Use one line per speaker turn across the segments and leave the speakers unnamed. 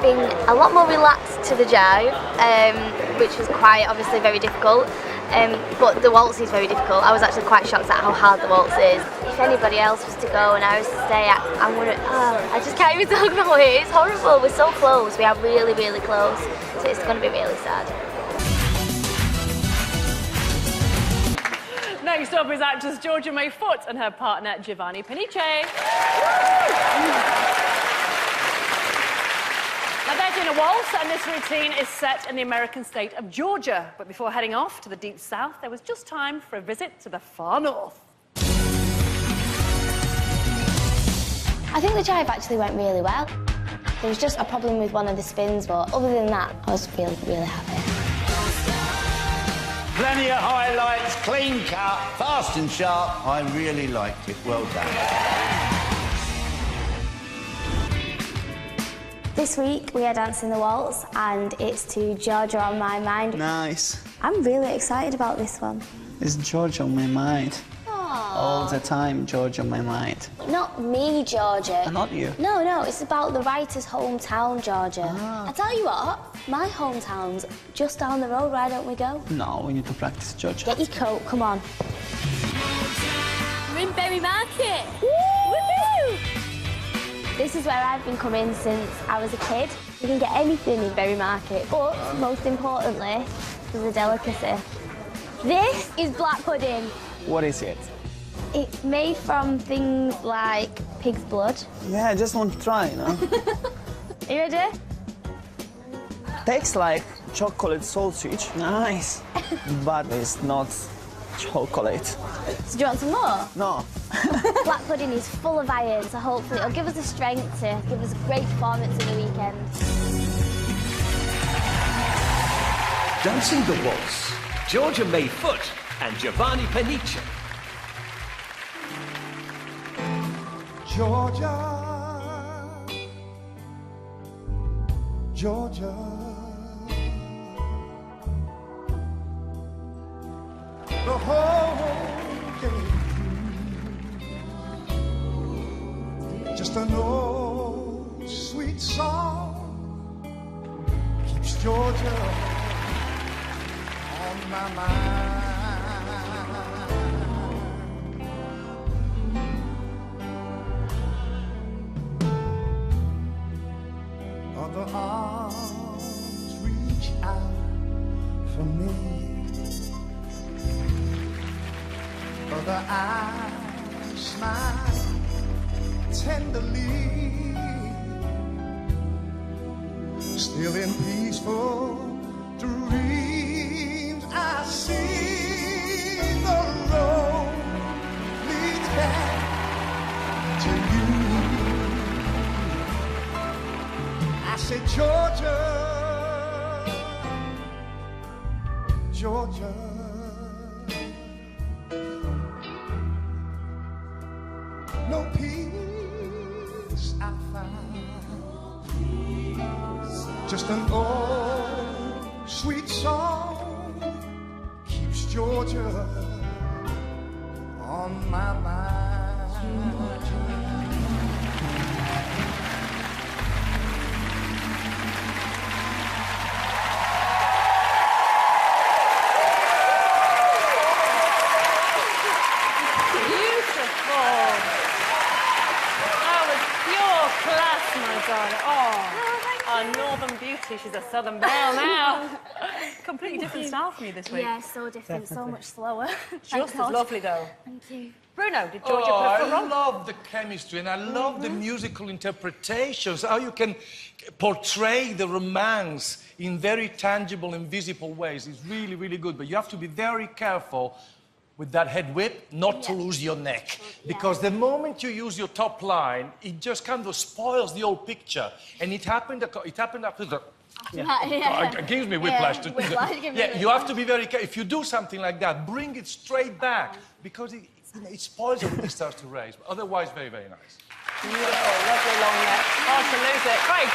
been a lot more relaxed to the jive, which was quite obviously very difficult. But the waltz is very difficult. I was actually quite shocked at how hard the waltz is. If anybody else was to go and I was to stay, I just can't even talk about it. It's horrible. We're so close. We are really, really close. So it's going to be really sad.
Next up is actress Georgia May Foote and her partner Giovanni Pernice. Now they're doing a waltz, and this routine is set in the American state of Georgia. But before heading off to the deep south, there was just time for a visit to the far north.
I think the jive actually went really well. There was just a problem with one of the spins, but other than that, I was really, really happy.
Plenty of highlights, clean cut, fast and sharp. I really liked it. Well done.
This week we are dancing the waltz and it's to Georgia on My Mind.
Nice.
I'm really excited about this one.
It's Georgia on my mind. All the time, Georgia on my mind.
Not me, Georgia.
Not you.
No, it's about the writer's hometown, Georgia.
Ah.
I tell you what, my hometown's just down the road. Why don't we go?
No, we need to practice, Georgia.
Get your coat, come on.
We're in Berry Market.
Woohoo! This is where I've been coming since I was a kid. You can get anything in Berry Market, but most importantly, there's a delicacy. This is black pudding.
What is it?
It's made from things like pig's blood.
Yeah, I just want to try, you know?
Are you ready?
Tastes like chocolate sausage. Nice. But it's not chocolate.
So do you want some more?
No.
Black pudding is full of iron, so hopefully it'll give us the strength to give us a great performance in the weekend.
Dancing the waltz, Georgia May Foote and Giovanni Pernice.
Georgia, Georgia, the whole game, just an old sweet song keeps Georgia on my mind. Other arms reach out for me, other eyes smile tenderly, still in peaceful dreams I see the road leads back to you. I say, Georgia, Georgia, no peace I find, just an old sweet song keeps Georgia on my mind.
Our northern beauty, she's a southern belle now. Completely different style from you this week.
Yeah, so different, so much slower.
Just as lovely though.
Thank you.
Bruno, did Georgia put a foot
I
wrong?
love the chemistry and I love the musical interpretations, how you can portray the romance in very tangible and visible ways. It's really, really good, but you have to be very careful with that head whip, not to lose your neck. Because the moment you use your top line, it just kind of spoils the whole picture. And it happened after the... It gives me whiplash. You have to be very careful. If you do something like that, bring it straight back, because it spoils it when it starts to raise. But otherwise, very, very nice.
Beautiful, lovely long neck. Hard to lose it. Great.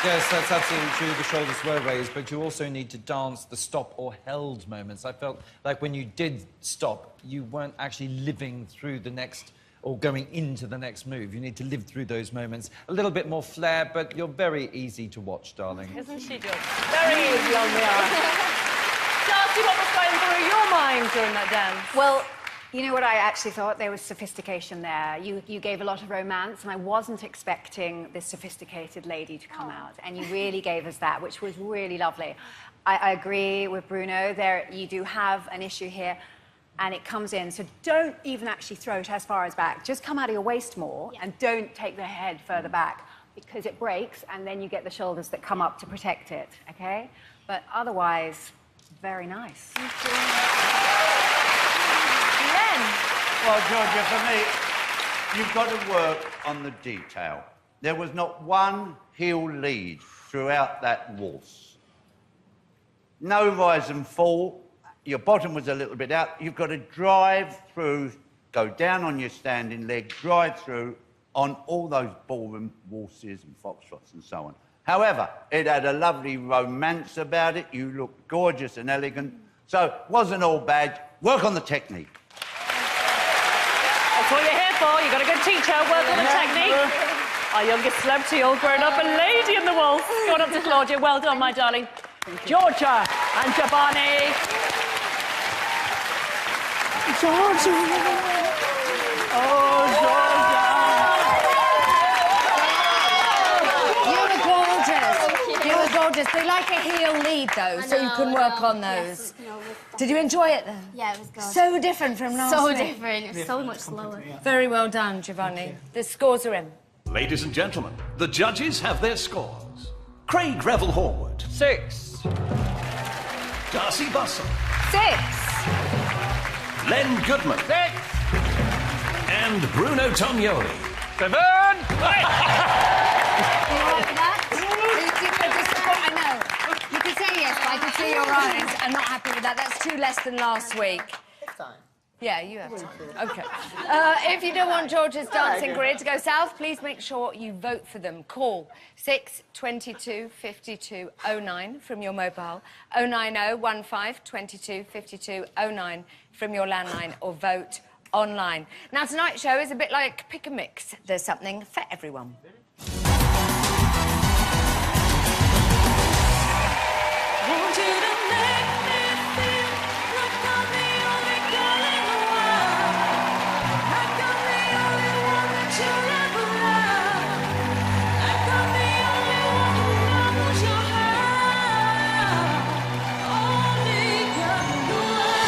Yes, that's absolutely true. The shoulders were raised, but you also need to dance the stop or held moments. I felt like when you did stop, you weren't actually living through the next or going into the next move. You need to live through those moments. A little bit more flair, but you're very easy to watch, darling.
Isn't she just very easy on the eye? Darcy, what was going through your mind during that dance?
Well, you know what I actually thought? There was sophistication there. You gave a lot of romance, and I wasn't expecting this sophisticated lady to come out. And you really gave us that, which was really lovely. I agree with Bruno. You do have an issue here, and it comes in. So don't even actually throw it as far as back. Just come out of your waist more, and don't take the head further back, because it breaks, and then you get the shoulders that come up to protect it, okay? But otherwise, very nice.
Well, Georgia, for me, you've got to work on the detail. There was not one heel lead throughout that waltz. No rise and fall. Your bottom was a little bit out. You've got to drive through, go down on your standing leg, drive through on all those ballroom waltzes and foxtrots and so on. However, it had a lovely romance about it. You looked gorgeous and elegant. So, wasn't all bad. Work on the technique.
That's what you're here for. You've got a good teacher, work on the technique. Our youngest celebrity, all grown up, a lady in the waltz. Going up to Claudia. Well done, my darling. Georgia and Giovanni.
Georgia.
Oh, Georgia.
You were gorgeous. They like a heel lead, though, so you can work on those. Did you enjoy it, then?
Yeah, it was good.
So different from last week.
So different. It was so much slower.
Very well done, Giovanni. The scores are in.
Ladies and gentlemen, the judges have their scores. Craig Revel-Horwood.
6.
Darcy Bussell.
6.
Len Goodman.
6.
And Bruno Tognoli.
7.
I know. You can say yes, but I can see your eyes. I'm not happy with that. That's 2 less than last week. Yeah, you have time. OK. If you don't want Georgia's dancing career to go south, please make sure you vote for them. Call 6 22 52 09 from your mobile, 090 15 22 52 09 from your landline, or vote online. Now, tonight's show is a bit like pick a mix. There's something for everyone.
Want you to make me feel like I'm the only girl in the world, like I'm the only one that you'll ever love, like I'm the only one who knows your heart, only girl in the world.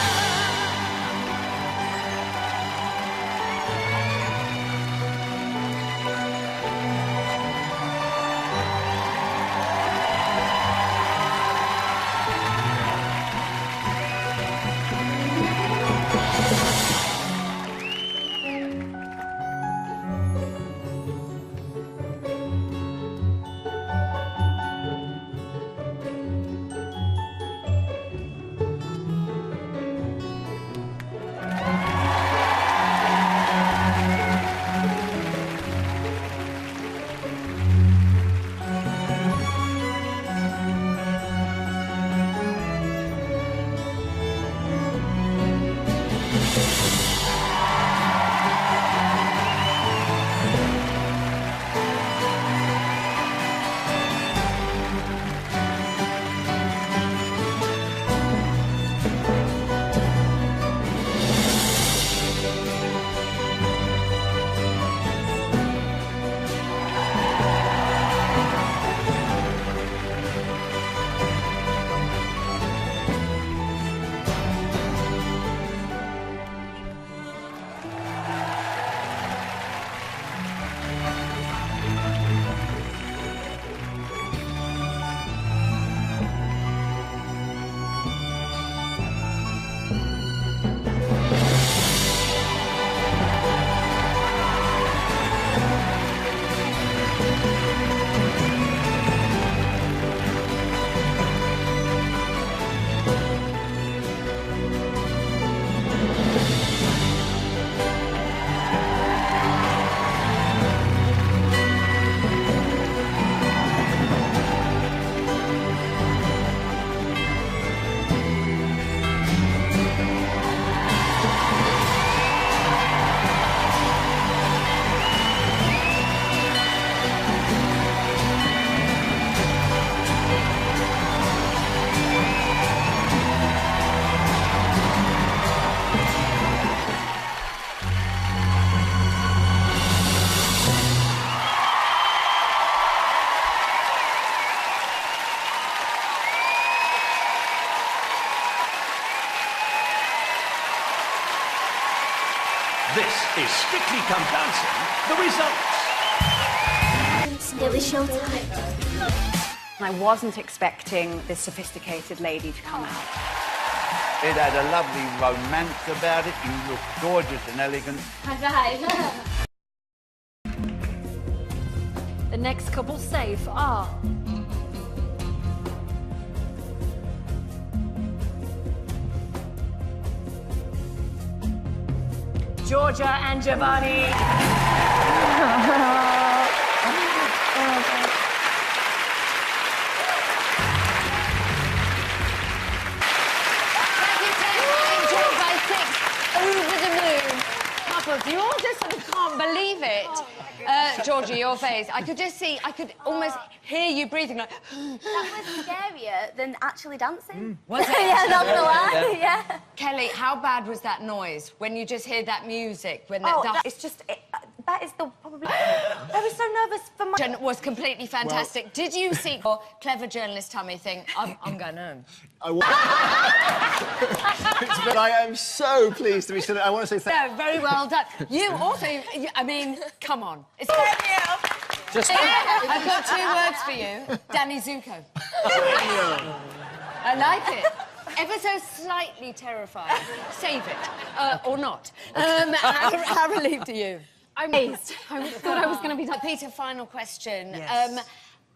This is Strictly Come Dancing, the results.
It's nearly showtime.
I wasn't expecting this sophisticated lady to come out.
It had a lovely romance about it. You look gorgeous and elegant.
High five.
The next couple safe are...
Georgia and Giovanni.
Over the moon. Couples, you all just sort of can't believe it. Georgia, your face. I could just see, I could almost hear you breathing like...
That was scarier than actually dancing.
Was it?
Yeah, not gonna lie. Yeah.
Kelly, how bad was that noise when you just hear that music? When
It's just... that is the probably... I was so nervous for my...
It was completely fantastic. Did you see your clever journalist Tummy think, I'm going home?
But I am so pleased to be still. I want to say thank you.
No, very well done. You also, I mean, come on. It's
Just
I've got 2 words for you. Danny Zuko. I like it. Ever so slightly terrifying. Save it. Or not. How relieved are you?
I'm amazed. I thought I was going to be done.
Peter, final question.
Yes.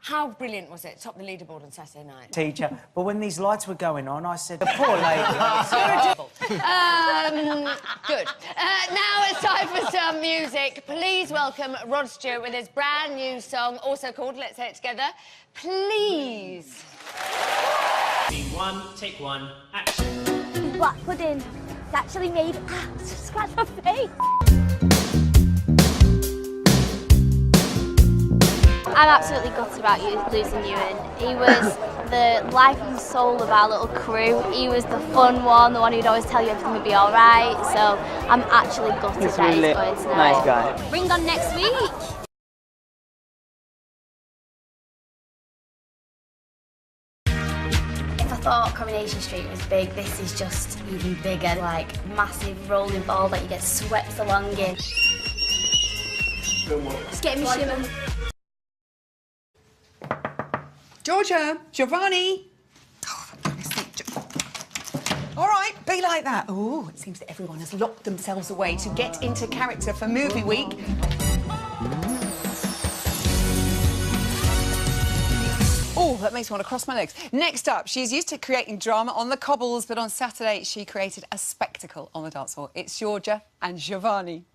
How brilliant was it? Top the leaderboard on Saturday night.
Teacher, but when these lights were going on, I said, the poor lady.
Good. Now it's time for some music. Please welcome Rod Stewart with his brand new song, also called, let's say it together, Please.
Scene 1, take 1, action.
Black pudding. It's actually made... scratch my face. I'm absolutely gutted about losing Ewan. He was the life and soul of our little crew. He was the fun one, the one who'd always tell you everything would be all right. So I'm actually gutted that he's going tonight.
Nice guy.
Ring on next week. If I thought Coronation Street was big, this is just even bigger. Like massive rolling ball that you get swept along in. Just getting me shimming.
Georgia, Giovanni. Oh, for goodness sake. All right, be like that. Oh, it seems that everyone has locked themselves away to get into character for movie week. Oh, that makes me want to cross my legs. Next up, she's used to creating drama on the cobbles, but on Saturday she created a spectacle on the dance floor. It's Georgia and Giovanni.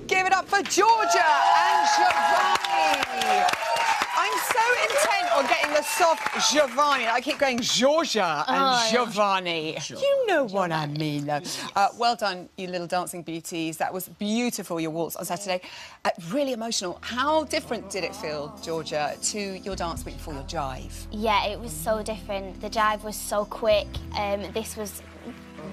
Give it up for Georgia and Giovanni. I'm so intent on getting the soft Giovanni. I keep going Georgia and Giovanni. You know what I mean, though. Well done, you little dancing beauties. That was beautiful, your waltz on Saturday. Really emotional. How different did it feel, Georgia, to your dance week before your jive?
Yeah, it was so different. The jive was so quick. This was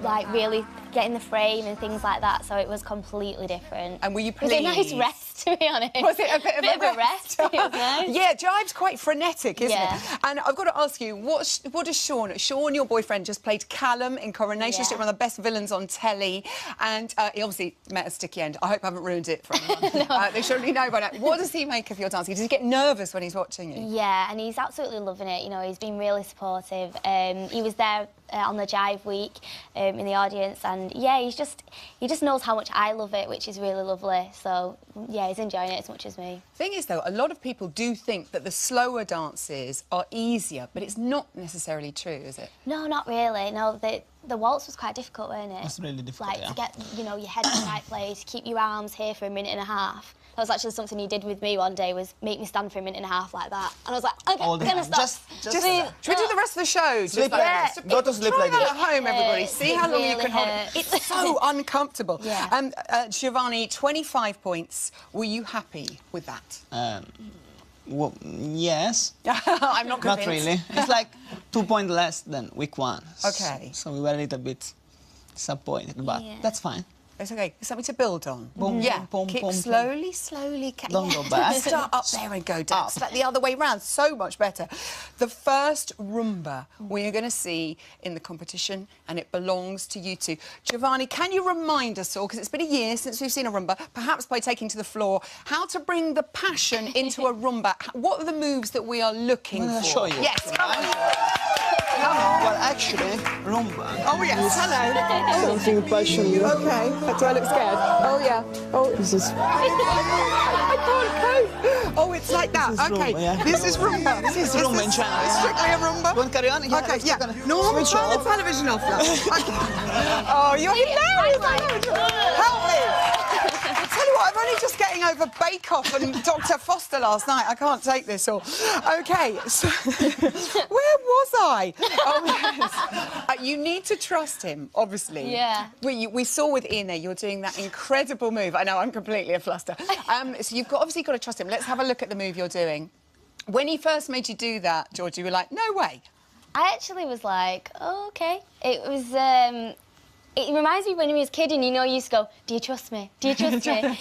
like really getting the frame and things like that, so it was completely different.
And were you pleased?
It was a nice rest, to be honest.
Was it a bit of
a rest? It was nice.
Yeah, jive's quite frenetic, isn't
Yeah.
it? And I've got to ask you, what does Sean... Sean, your boyfriend, just played Callum in Coronation Street, one of the best villains on telly, and he obviously met a sticky end. I hope I haven't ruined it for anyone.
No.
They surely know by now. What does he make of your dancing? Does he get nervous when he's watching you?
Yeah, and he's absolutely loving it. You know, he's been really supportive. He was there on the Jive Week in the audience, and yeah, he just knows how much I love it, which is really lovely. So yeah, he's enjoying it as much as me.
Thing is, though, a lot of people do think that the slower dances are easier, but it's not necessarily true, is it?
No, not really. No, the waltz was quite difficult, wasn't it?
It's really difficult,
Like to get, you know, your head in the right place, keep your arms here for a minute and a half. That was actually something he did with me one day, was make me stand for a minute and a half like that. And I was like, OK, I'm going to stop.
Just should we do the rest of the show?
Sleep
like
like
that?
Go to sleep
Try
like
that
this.
at home, everybody. See how long you
really
can hold it.
hurts.
It's so uncomfortable.
Yeah.
Giovanni, 25 points. Were you happy with that?
Well, yes.
I'm not convinced.
Not really. It's like 2 points less than week 1.
Okay.
So we were a little bit disappointed, but that's fine.
It's okay. Something to build on.
Boom,
yeah.
boom, boom,
Keep
boom,
slowly.
Don't go back.
Start up there and go down. It's like the other way round. So much better. The first rumba we are going to see in the competition, and it belongs to you two. Giovanni, can you remind us all, because it's been a year since we've seen a rumba, perhaps by taking to the floor, how to bring the passion into a rumba? What are the moves that we are looking for?
I'll show you.
Yes, come on.
Well, actually, rumba.
Oh, yes, hello.
Something passionate.
OK. Do I look scared? Oh, yeah. Oh,
This is...
I can't cope. Oh, it's like that.
This is
OK.
rumba, yeah.
This is rumba.
This is rumba in China.
It's strictly a rumba.
You want to carry on? Yeah,
OK, yeah. No,
switch
turn the
off.
television off now. Oh, you're hilarious. Help me. I tell you what, I'm only just getting over Bake Off and Dr. Foster last night. I can't take this all. OK, so where was I? Oh, yes. You need to trust him, obviously.
Yeah.
We saw with Ian there, you're doing that incredible move. I know, I'm completely a fluster. So you've obviously got to trust him. Let's have a look at the move you're doing. When he first made you do that, George, you were like, no way.
I actually was like, oh, OK. It was... It reminds me when he was a kid and, you know, you used to go, do you trust me? Do you trust me?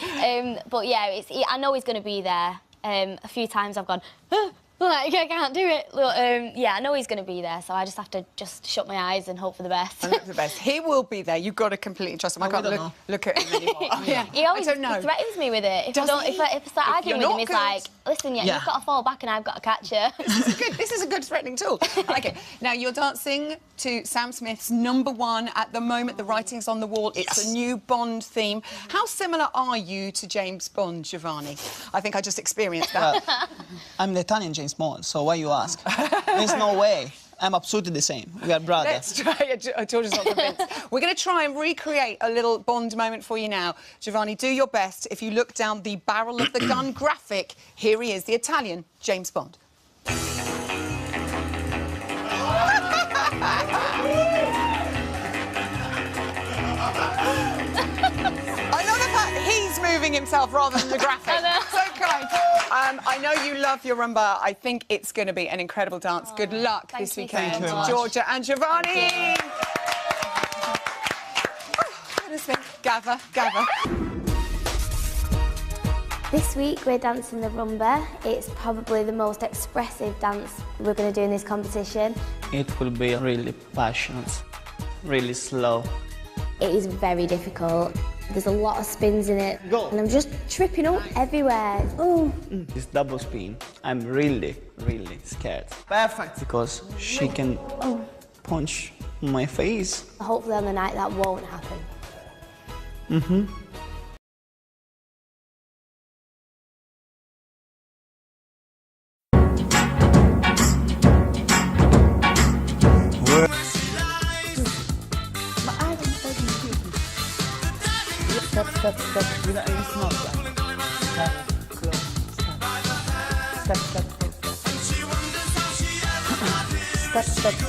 But, yeah, I know he's going to be there. A few times I've gone, like, I can't do it. But, yeah, I know he's going to be there, so I just have to just shut my eyes and hope for the best.
Hope for the best. He will be there. You've got to completely trust him. I can't look at him anymore. Oh, yeah.
He always
I don't know.
he threatens me with it. If
Does
I start arguing with him, he's
good.
like, listen, you've got to fall back and I've got to catch you.
This is a good threatening tool. OK, now you're dancing to Sam Smith's #1 at the moment. The writing's on the wall. It's a new Bond theme. How similar are you to James Bond, Giovanni? I think I just experienced that.
I'm the Italian James Bond, so why you ask? There's no way. I'm absolutely the same. We are brothers.
Let's try it. George is not convinced. We're going to try and recreate a little Bond moment for you now. Giovanni, do your best. If you look down the barrel of the gun graphic, here he is, the Italian James Bond. I love the fact he's moving himself rather than the graphic. So kind. I know you love your rumba. I think it's going to be an incredible dance. Good luck this weekend,
Thank you very much.
Georgia and Giovanni. Goodness me. Gather.
This week we're dancing the rumba. It's probably the most expressive dance we're going to do in this competition.
It will be really passionate, really slow.
It is very difficult. There's a lot of spins in it.
Go.
And I'm just tripping up everywhere. Oh.
This double spin, I'm really scared. Perfect. Because she can punch my face.
Hopefully on the night that won't happen.
Mm-hmm.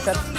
Step.